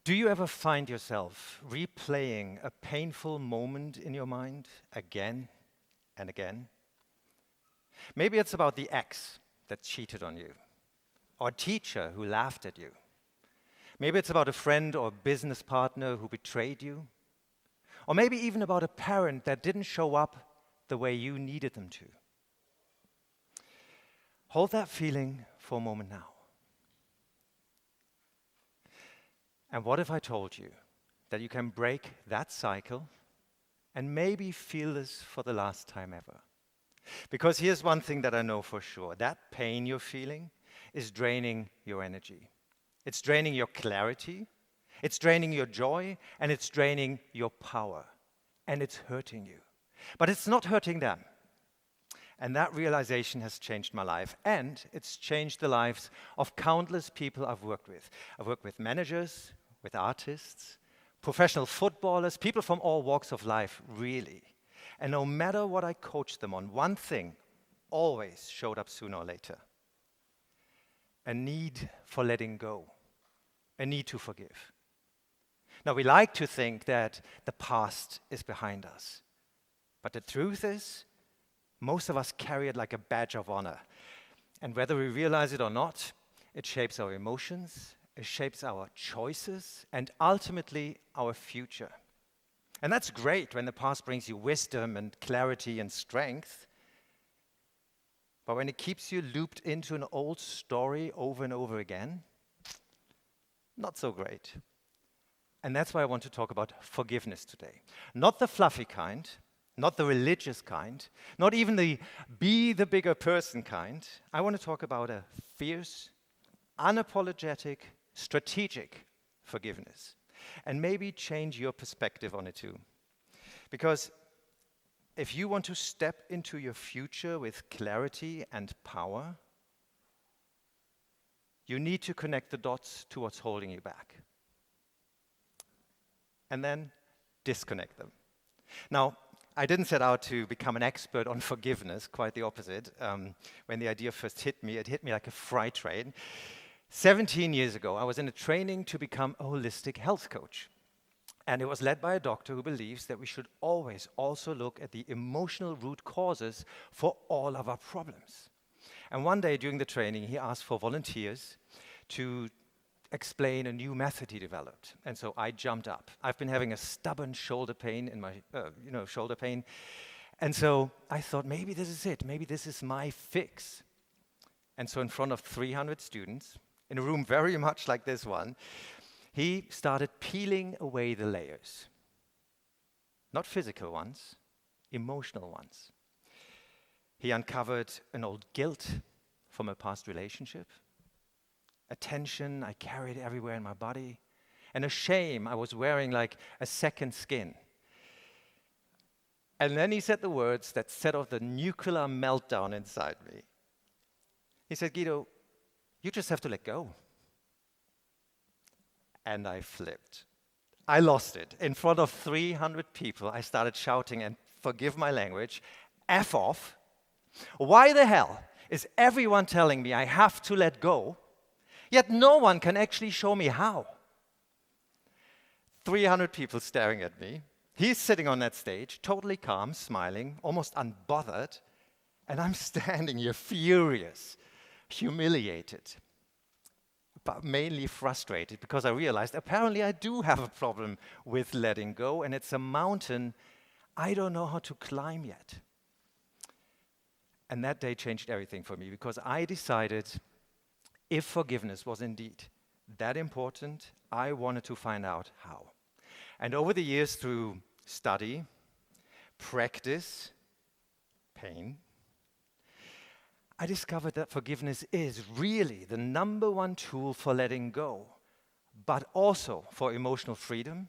Do you ever find yourself replaying a painful moment in your mind again and again? Maybe it's about the ex that cheated on you, or a teacher who laughed at you. Maybe it's about a friend or business partner who betrayed you, or maybe even about a parent that didn't show up the way you needed them to. Hold that feeling for a moment now. And what if I told you that you can break that cycle and maybe feel this for the last time ever? Because here's one thing that I know for sure. That pain you're feeling is draining your energy. It's draining your clarity, it's draining your joy, and it's draining your power. And it's hurting you. But it's not hurting them. And that realization has changed my life. And it's changed the lives of countless people I've worked with. I've worked with managers, with artists, professional footballers, people from all walks of life, really. And no matter what I coached them on, one thing always showed up sooner or later. A need for letting go. A need to forgive. Now, we like to think that the past is behind us. But the truth is, most of us carry it like a badge of honor. And whether we realize it or not, it shapes our emotions, it shapes our choices, and ultimately our future. And that's great when the past brings you wisdom and clarity and strength. But when it keeps you looped into an old story over and over again, not so great. And that's why I want to talk about forgiveness today. Not the fluffy kind, not the religious kind, not even the be the bigger person kind. I want to talk about a fierce, unapologetic, strategic forgiveness. And maybe change your perspective on it too. Because if you want to step into your future with clarity and power, you need to connect the dots to what's holding you back. And then disconnect them. Now, I didn't set out to become an expert on forgiveness, quite the opposite. When the idea first hit me, it hit me like a freight train. 17 years ago, I was in a training to become a holistic health coach. And it was led by a doctor who believes that we should always also look at the emotional root causes for all of our problems. And one day during the training, he asked for volunteers to explain a new method he developed. And so I jumped up. I've been having a stubborn shoulder pain in my, shoulder pain. And so I thought, maybe this is it. Maybe this is my fix. And so in front of 300 students, in a room very much like this one, he started peeling away the layers. Not physical ones, emotional ones. He uncovered an old guilt from a past relationship, a tension I carried everywhere in my body, and a shame I was wearing like a second skin. And then he said the words that set off the nuclear meltdown inside me. He said, Gido, you just have to let go. And I flipped. I lost it. In front of 300 people, I started shouting, and forgive my language, F off. Why the hell is everyone telling me I have to let go, yet no one can actually show me how? 300 people staring at me. He's sitting on that stage, totally calm, smiling, almost unbothered, and I'm standing here furious, humiliated, but mainly frustrated because I realized apparently I do have a problem with letting go, and it's a mountain I don't know how to climb yet. And that day changed everything for me because I decided if forgiveness was indeed that important, I wanted to find out how. And over the years, through study, practice, pain, I discovered that forgiveness is really the number one tool for letting go, but also for emotional freedom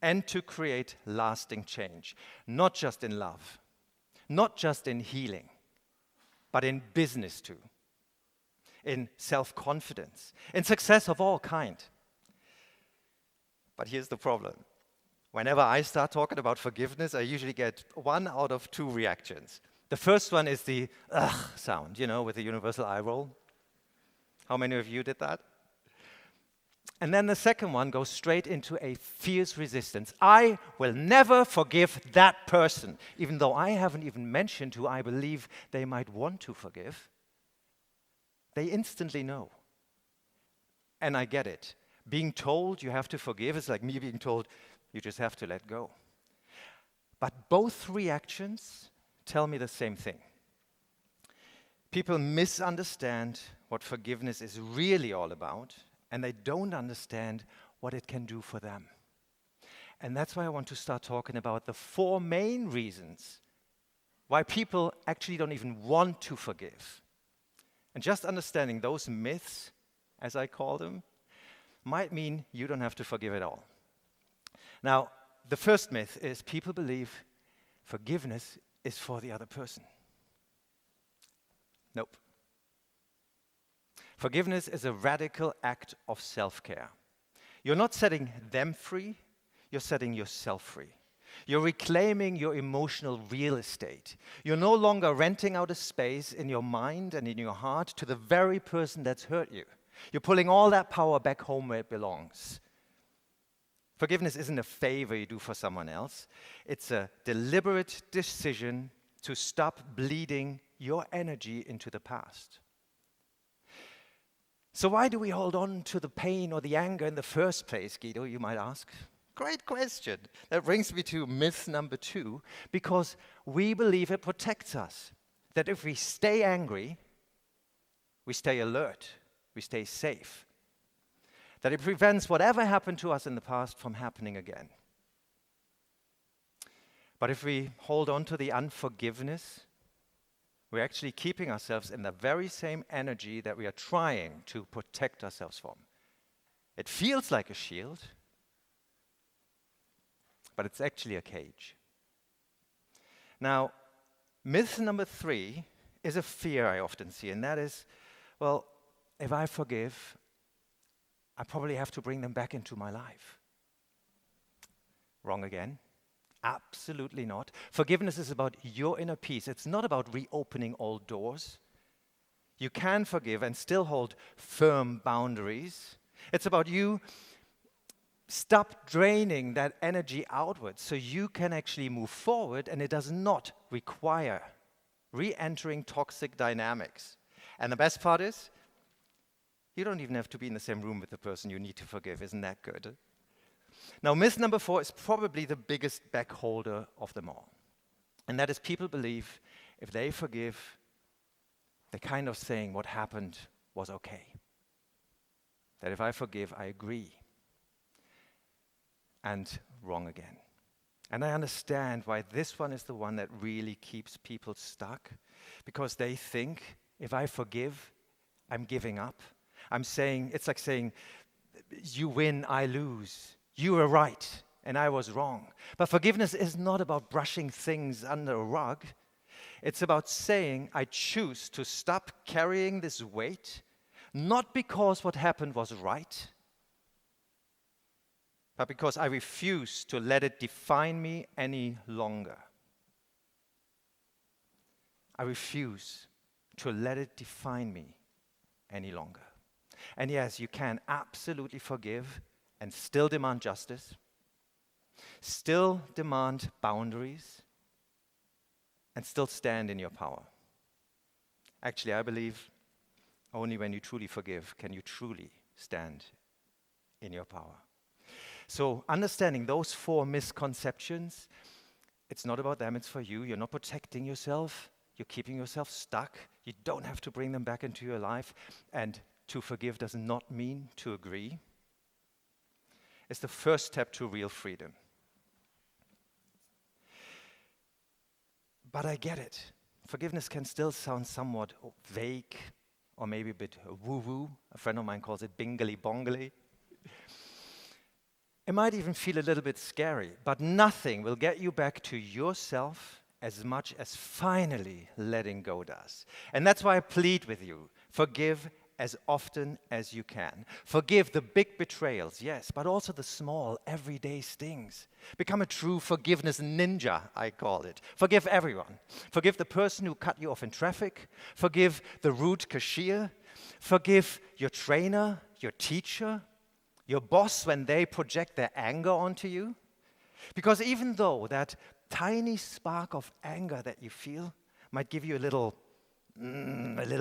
and to create lasting change, not just in love, not just in healing, but in business too, in self-confidence, in success of all kind. But here's the problem. Whenever I start talking about forgiveness, I usually get one out of two reactions. The first one is the ugh sound, with the universal eye roll. How many of you did that? And then the second one goes straight into a fierce resistance. I will never forgive that person, even though I haven't even mentioned who I believe they might want to forgive. They instantly know. And I get it. Being told you have to forgive is like me being told you just have to let go. But both reactions tell me the same thing. People misunderstand what forgiveness is really all about, and they don't understand what it can do for them. And that's why I want to start talking about the 4 main reasons why people actually don't even want to forgive. And just understanding those myths, as I call them, might mean you don't have to forgive at all. Now, the first myth is people believe forgiveness is for the other person. Nope. Forgiveness is a radical act of self-care. You're not setting them free, you're setting yourself free. You're reclaiming your emotional real estate. You're no longer renting out a space in your mind and in your heart to the very person that's hurt you. You're pulling all that power back home where it belongs. Forgiveness isn't a favor you do for someone else. It's a deliberate decision to stop bleeding your energy into the past. So why do we hold on to the pain or the anger in the first place, Gido, you might ask? Great question. That brings me to myth number 2, because we believe it protects us. That if we stay angry, we stay alert, we stay safe. That it prevents whatever happened to us in the past from happening again. But if we hold on to the unforgiveness, we're actually keeping ourselves in the very same energy that we are trying to protect ourselves from. It feels like a shield, but it's actually a cage. Now, myth number 3 is a fear I often see, and that is, well, if I forgive, I probably have to bring them back into my life. Wrong again. Absolutely not. Forgiveness is about your inner peace. It's not about reopening old doors. You can forgive and still hold firm boundaries. It's about you stop draining that energy outwards so you can actually move forward, and it does not require re-entering toxic dynamics. And the best part is, you don't even have to be in the same room with the person you need to forgive. Isn't that good? Now, myth number 4 is probably the biggest backholder of them all. And that is people believe if they forgive, they're kind of saying what happened was okay. That if I forgive, I agree. And wrong again. And I understand why this one is the one that really keeps people stuck. Because they think, if I forgive, I'm giving up. I'm saying, it's like saying, you win, I lose. You were right, and I was wrong. But forgiveness is not about brushing things under a rug. It's about saying, I choose to stop carrying this weight, not because what happened was right, but because I refuse to let it define me any longer. I refuse to let it define me any longer. And yes, you can absolutely forgive and still demand justice, still demand boundaries, and still stand in your power. Actually, I believe only when you truly forgive can you truly stand in your power. So understanding those 4 misconceptions, it's not about them, it's for you. You're not protecting yourself. You're keeping yourself stuck. You don't have to bring them back into your life. And to forgive does not mean to agree. It's the first step to real freedom. But I get it. Forgiveness can still sound somewhat vague or maybe a bit woo-woo. A friend of mine calls it bingly-bongly. It might even feel a little bit scary, but nothing will get you back to yourself as much as finally letting go does. And that's why I plead with you, forgive as often as you can. Forgive the big betrayals, yes, but also the small, everyday stings. Become a true forgiveness ninja, I call it. Forgive everyone. Forgive the person who cut you off in traffic. Forgive the rude cashier. Forgive your trainer, your teacher. Your boss when they project their anger onto you? Because even though that tiny spark of anger that you feel might give you a little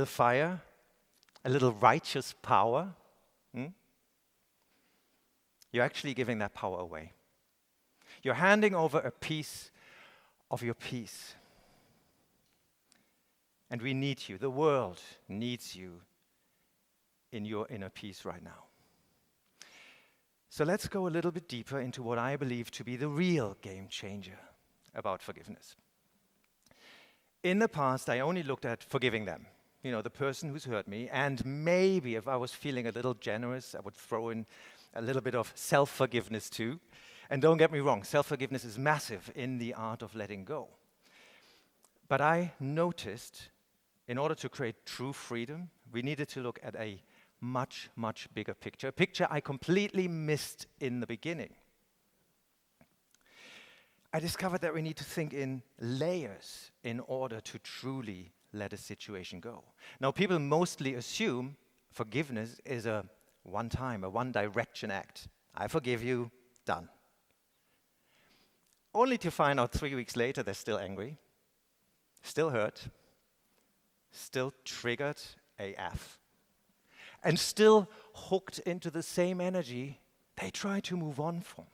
fire, a little righteous power, you're actually giving that power away. You're handing over a piece of your peace. And we need you. The world needs you in your inner peace right now. So let's go a little bit deeper into what I believe to be the real game changer about forgiveness. In the past, I only looked at forgiving them, the person who's hurt me, and maybe if I was feeling a little generous, I would throw in a little bit of self-forgiveness too. And don't get me wrong, self-forgiveness is massive in the art of letting go. But I noticed, in order to create true freedom, we needed to look at a much, much bigger picture, a picture I completely missed in the beginning. I discovered that we need to think in layers in order to truly let a situation go. Now, people mostly assume forgiveness is a one-direction act. I forgive you, done. Only to find out 3 weeks later they're still angry, still hurt, still triggered AF, and still hooked into the same energy they try to move on from.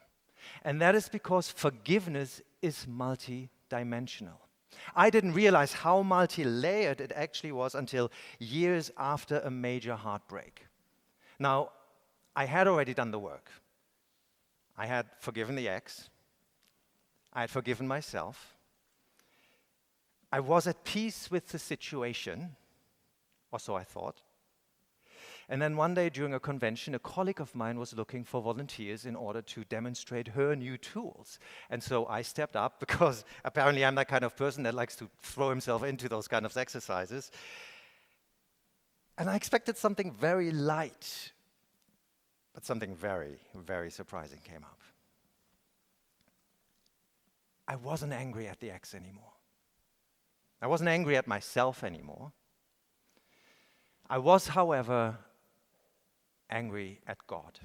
And that is because forgiveness is multi-dimensional. I didn't realize how multi-layered it actually was until years after a major heartbreak. Now, I had already done the work. I had forgiven the ex. I had forgiven myself. I was at peace with the situation, or so I thought. And then one day during a convention, a colleague of mine was looking for volunteers in order to demonstrate her new tools. And so I stepped up because apparently I'm that kind of person that likes to throw himself into those kind of exercises. And I expected something very light, but something very, very surprising came up. I wasn't angry at the ex anymore. I wasn't angry at myself anymore. I was, however, angry at God.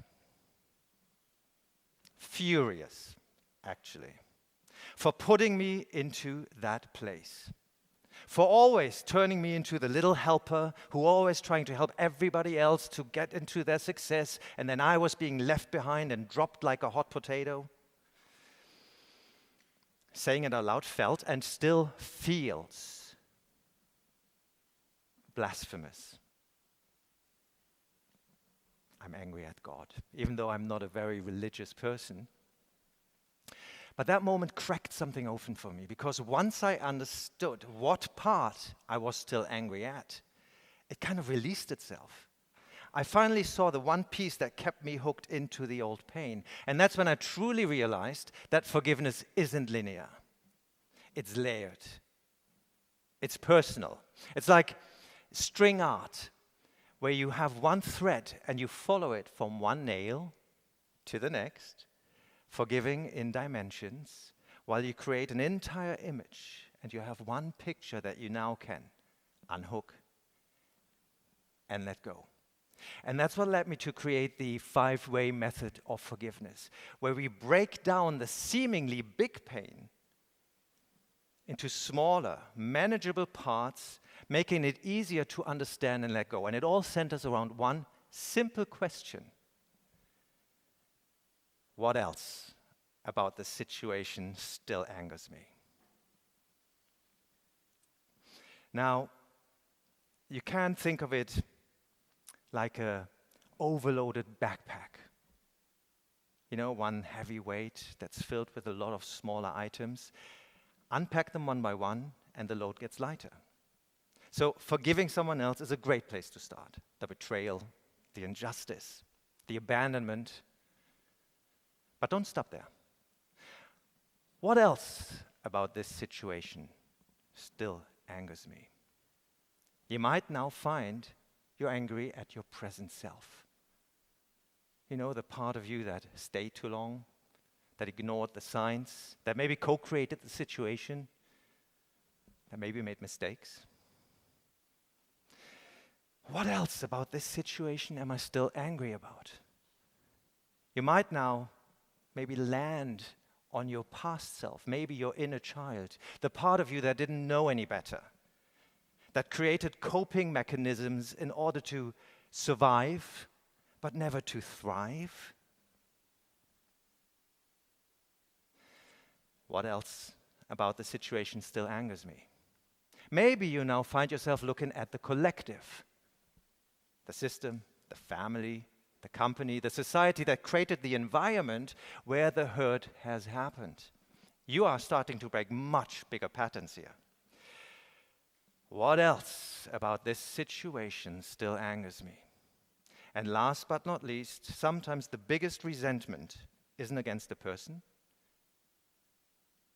Furious, actually, for putting me into that place. For always turning me into the little helper who always trying to help everybody else to get into their success, and then I was being left behind and dropped like a hot potato. Saying it out loud felt and still feels blasphemous. I'm angry at God, even though I'm not a very religious person. But that moment cracked something open for me, because once I understood what part I was still angry at, it kind of released itself. I finally saw the one piece that kept me hooked into the old pain. And that's when I truly realized that forgiveness isn't linear. It's layered. It's personal. It's like string art, where you have one thread and you follow it from one nail to the next, forgiving in dimensions, while you create an entire image and you have one picture that you now can unhook and let go. And that's what led me to create the 5-way method of forgiveness, where we break down the seemingly big pain into smaller, manageable parts, making it easier to understand and let go. And it all centers around one simple question. What else about the situation still angers me? Now, you can think of it like a overloaded backpack. One heavy weight that's filled with a lot of smaller items. Unpack them one by one, and the load gets lighter. So forgiving someone else is a great place to start. The betrayal, the injustice, the abandonment. But don't stop there. What else about this situation still angers me? You might now find you're angry at your present self. The part of you that stayed too long, that ignored the signs, that maybe co-created the situation, that maybe made mistakes. What else about this situation am I still angry about? You might now maybe land on your past self, maybe your inner child, the part of you that didn't know any better, that created coping mechanisms in order to survive, but never to thrive. What else about the situation still angers me? Maybe you now find yourself looking at the collective, the system, the family, the company, the society that created the environment where the hurt has happened. You are starting to break much bigger patterns here. What else about this situation still angers me? And last but not least, sometimes the biggest resentment isn't against the person,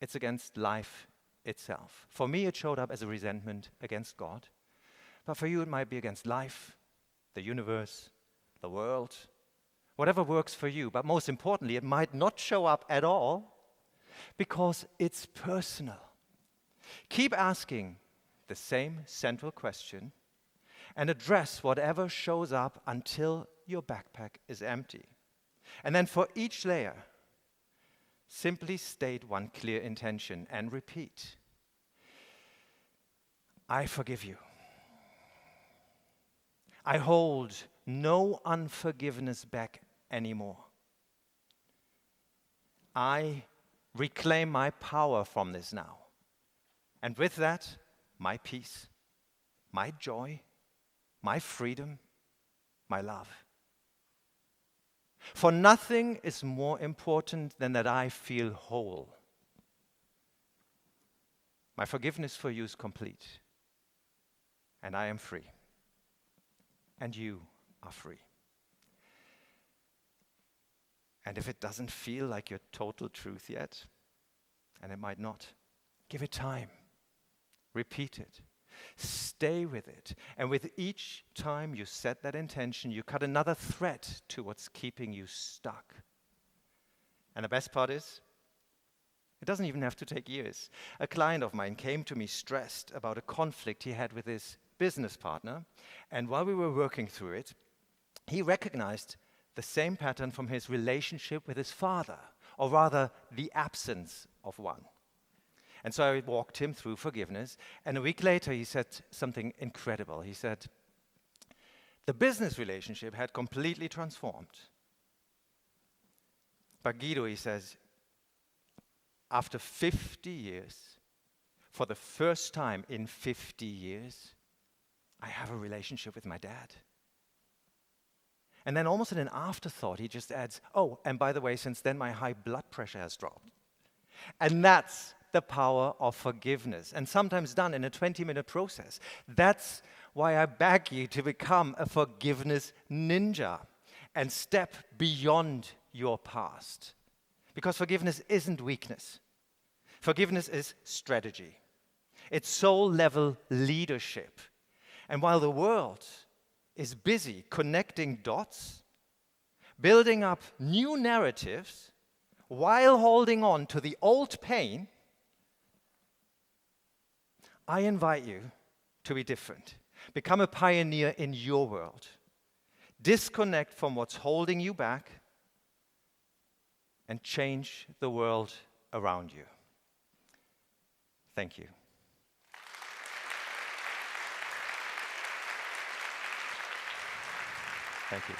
it's against life itself. For me, it showed up as a resentment against God, but for you, it might be against life, the universe, the world, whatever works for you. But most importantly, it might not show up at all because it's personal. Keep asking the same central question and address whatever shows up until your backpack is empty. And then for each layer, simply state one clear intention and repeat. I forgive you. I hold no unforgiveness back anymore. I reclaim my power from this now. And with that, my peace, my joy, my freedom, my love. For nothing is more important than that I feel whole. My forgiveness for you is complete, and I am free, and you are free. And if it doesn't feel like your total truth yet, and it might not, give it time. Repeat it. Stay with it. And with each time you set that intention, you cut another thread to what's keeping you stuck. And the best part is, it doesn't even have to take years. A client of mine came to me stressed about a conflict he had with his business partner. And while we were working through it, he recognized the same pattern from his relationship with his father, or rather, the absence of one. And so I walked him through forgiveness, and a week later he said something incredible. He said, the business relationship had completely transformed. But Gido, he says, after 50 years, for the first time in 50 years, I have a relationship with my dad. And then almost in an afterthought, he just adds, oh, and by the way, since then my high blood pressure has dropped. And that's the power of forgiveness, and sometimes done in a 20-minute process. That's why I beg you to become a forgiveness ninja and step beyond your past. Because forgiveness isn't weakness. Forgiveness is strategy. It's soul-level leadership. And while the world is busy connecting dots, building up new narratives, while holding on to the old pain, I invite you to be different. Become a pioneer in your world. Disconnect from what's holding you back and change the world around you. Thank you. Thank you.